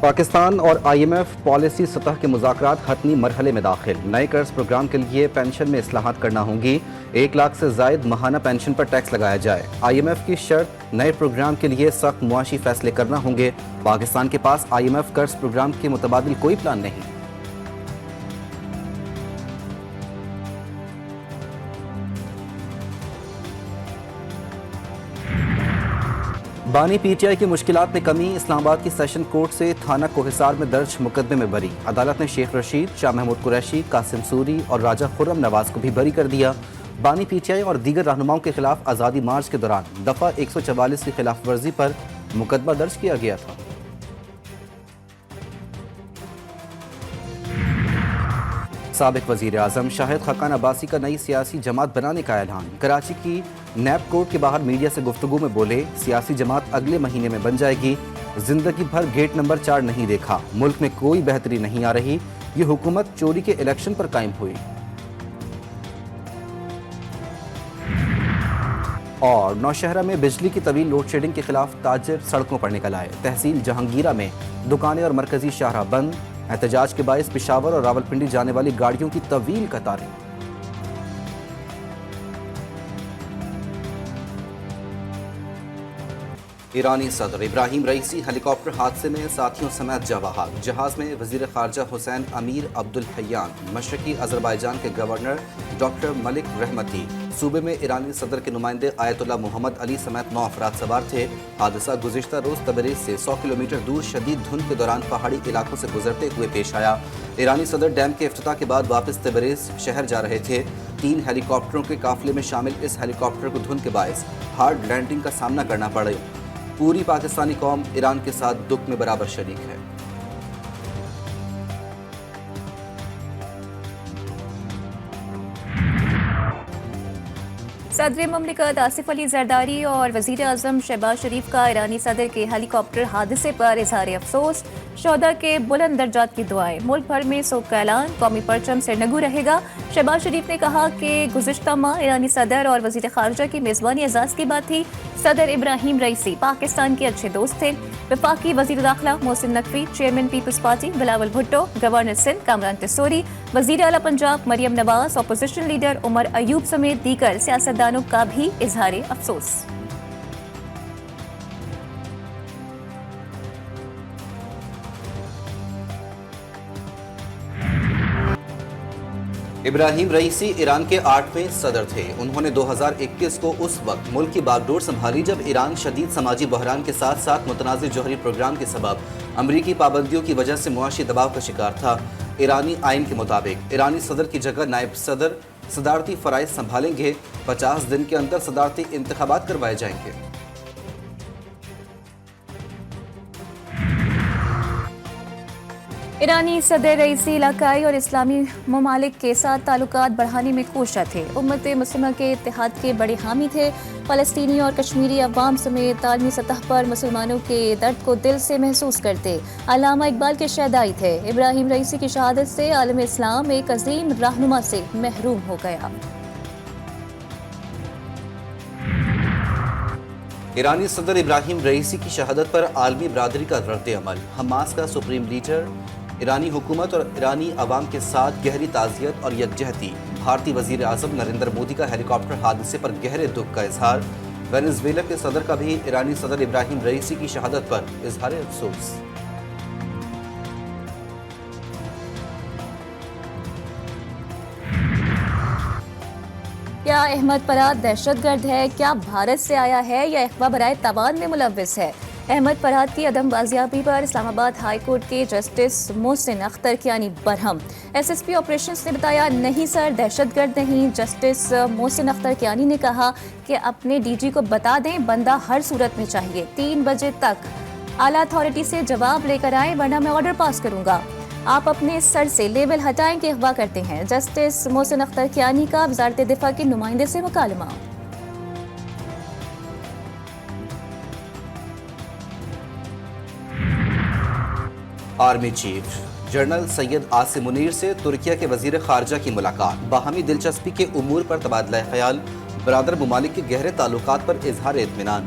پاکستان اور IMF policy سطح کے مذاکرات حتمی مرحلے میں داخل۔ نئے قرض پروگرام کے لیے پینشن میں اصلاحات کرنا ہوں گی۔ 1 لاکھ سے زائد ماہانہ پینشن پر ٹیکس لگایا جائے۔ IMF کی شرط نئے پروگرام کے لیے سخت معاشی فیصلے کرنا ہوں گے۔ پاکستان کے پاس IMF قرض پروگرام کے متبادل کوئی پلان نہیں۔ بانی PTI کی مشکلات میں کمی۔ اسلام آباد کی سیشن کورٹ سے تھانہ کوہسار میں درج مقدمے میں بری۔ عدالت نے شیخ رشید، شاہ محمود قریشی، قاسم سوری اور راجہ خرم نواز کو بھی بری کر دیا۔ بانی PTI اور دیگر رہنماؤں کے خلاف آزادی مارچ کے دوران دفعہ 144 کی خلاف ورزی پر مقدمہ درج کیا گیا تھا۔ سابق وزیر اعظم شاہد خاقان عباسی کا نئی سیاسی جماعت بنانے کا اعلان۔ کراچی کی نیب کورٹ کے باہر میڈیا سے گفتگو میں بولے، سیاسی جماعت اگلے مہینے میں بن جائے گی۔ زندگی بھر گیٹ نمبر 4 نہیں دیکھا، ملک میں کوئی بہتری نہیں آ رہی، یہ حکومت چوری کے الیکشن پر قائم ہوئی۔ اور نوشہرہ میں بجلی کی طویل لوڈ شیڈنگ کے خلاف تاجر سڑکوں پر نکل آئے۔ تحصیل جہانگیرہ میں دکانیں اور مرکزی شاہراہ بند۔ احتجاج کے باعث پشاور اور راولپنڈی جانے والی گاڑیوں کی طویل قطاریں۔ ایرانی صدر ابراہیم رئیسی ہیلی کاپٹر حادثے میں ساتھیوں سمیت جاں بحق۔ جہاز میں وزیر خارجہ حسین امیر عبدالحیان، مشرقی آذربائیجان کے گورنر ڈاکٹر ملک رحمتی، صوبے میں ایرانی صدر کے نمائندے آیت اللہ محمد علی سمیت 9 افراد سوار تھے۔ حادثہ گزشتہ روز تبریز سے 100 کلومیٹر دور شدید دھند کے دوران پہاڑی علاقوں سے گزرتے ہوئے پیش آیا۔ ایرانی صدر ڈیم کے افتتاح کے بعد واپس تبریز شہر جا رہے تھے۔ 3 ہیلی کاپٹروں کے قافلے میں شامل اس ہیلی کاپٹر کو دھند کے باعث ہارڈ لینڈنگ کا سامنا کرنا پڑا۔ پوری پاکستانی قوم ایران کے ساتھ دکھ میں برابر شریک ہے۔ صدر مملکت آصف علی زرداری اور وزیر اعظم شہباز شریف کا ایرانی صدر کے ہیلی کاپٹر حادثے پر اظہار افسوس۔ شہداء کے بلند درجات کی دعائیں۔ ملک بھر میں سوگ کا اعلان، قومی پرچم سرنگو رہے گا۔ شہباز شریف نے کہا کہ گزشتہ ماہ ایرانی صدر اور وزیر خارجہ کی میزبانی اعزاز کی بات تھی۔ صدر ابراہیم رئیسی پاکستان کے اچھے دوست تھے۔ وفاقی وزیر داخلہ Mohsin Naqvi, chairman Peoples Party Bilawal Bhutto, governor Sindh Kamran Tessori, وزیر اعلیٰ پنجاب مریم نواز، اپوزیشن لیڈر عمر ایوب سمیت دیگر سیاستدانوں کا بھی اظہار افسوس۔ ابراہیم رئیسی ایران کے 8ویں صدر تھے۔ انہوں نے 2021 کو اس وقت ملک کی باغ ڈور سنبھالی جب ایران شدید سماجی بحران کے ساتھ ساتھ متنازع جوہری پروگرام کے سبب امریکی پابندیوں کی وجہ سے معاشی دباؤ کا شکار تھا۔ ایرانی آئین کے مطابق ایرانی صدر کی جگہ نائب صدر صدارتی فرائض سنبھالیں گے۔ 50 دن کے اندر صدارتی انتخابات کروائے جائیں گے۔ ایرانی صدر رئیسی علاقائی اور اسلامی ممالک کے ساتھ تعلقات بڑھانے میں کوشاں تھے۔ امت مسلمہ کے اتحاد کے بڑے حامی تھے۔ فلسطینی اور کشمیری عوام سمیت عالمی سطح پر مسلمانوں کے درد کو دل سے محسوس کرتے علامہ اقبال کے شہدائی تھے۔ ابراہیم رئیسی کی شہادت سے عالم اسلام ایک عظیم رہنما سے محروم ہو گیا۔ ایرانی صدر ابراہیم رئیسی کی شہادت پر عالمی برادری کا رد عمل۔ حماس کا سپریم لیڈر ایرانی حکومت اور ایرانی عوام کے ساتھ گہری تعزیت اور یکجہتی۔ بھارتی وزیر اعظم نریندر مودی کا ہیلی کاپٹر حادثے پر گہرے دکھ کا اظہار۔ وینزویلا کے صدر کا بھی ایرانی صدر ابراہیم رئیسی کی شہادت پر اظہار افسوس۔ کیا احمد فرحات دہشت گرد ہے؟ کیا بھارت سے آیا ہے یا اغوا برائے تاوان میں ملوث ہے؟ احمد فرحات کی عدم بازیابی پر اسلام آباد ہائی کورٹ کے جسٹس محسن اختر کیانی برہم۔ SSP آپریشنز نے بتایا نہیں سر، دہشت گرد نہیں۔ جسٹس محسن اختر کیانی نے کہا کہ اپنے DG کو بتا دیں، بندہ ہر صورت میں چاہیے۔ 3 بجے تک اعلیٰ اتھارٹی سے جواب لے کر آئیں ورنہ میں آرڈر پاس کروں گا۔ آپ اپنے سر سے لیبل ہٹائیں کہ اغوا کرتے ہیں۔ جسٹس محسن اختر کیانی کا وزارت دفاع کے نمائندے سے مکالمہ۔ Army chief general Syed Asim Munir سے ترکیہ کے وزیر خارجہ کی ملاقات۔ باہمی دلچسپی کے امور پر تبادلہ خیال۔ برادر ممالک کے گہرے تعلقات پر اظہار اطمینان۔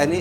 NA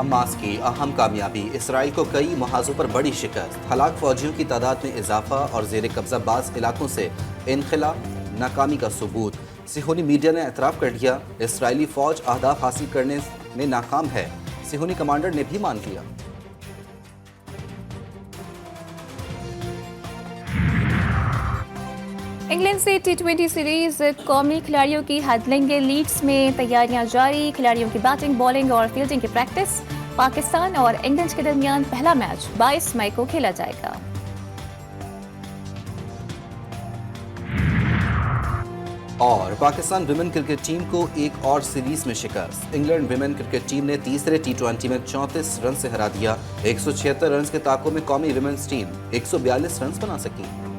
حماس کی اہم کامیابی، اسرائیل کو کئی محاذوں پر بڑی شکست، ہلاک فوجیوں کی تعداد میں اضافہ اور زیر قبضہ بعض علاقوں سے انخلا، ناکامی کا ثبوت۔ صہیونی میڈیا نے اعتراف کر دیا، اسرائیلی فوج اہداف حاصل کرنے میں ناکام ہے، صہیونی کمانڈر نے بھی مان لیا۔ انگلینڈ سے T20 سیریز قومی کھلاڑیوں کی ہیڈلنگ لیڈز میں تیاریاں جاری، کھلاڑیوں کی بیٹنگ، بالنگ اور فیلڈنگ کی پریکٹس۔ پاکستان اور انگلینڈ کے درمیان پہلا میچ 22 مئی کو کھیلا جائے گا۔ اور پاکستان ویمن کرکٹ ٹیم کو ایک اور سیریز میں شکست، انگلینڈ ویمن کرکٹ ٹیم نے تیسرے T20 میں 34 رن سے ہرا دیا، 176 رنز کے تعاقب میں قومی ویمنز ٹیم 142 رنز بنا سکی۔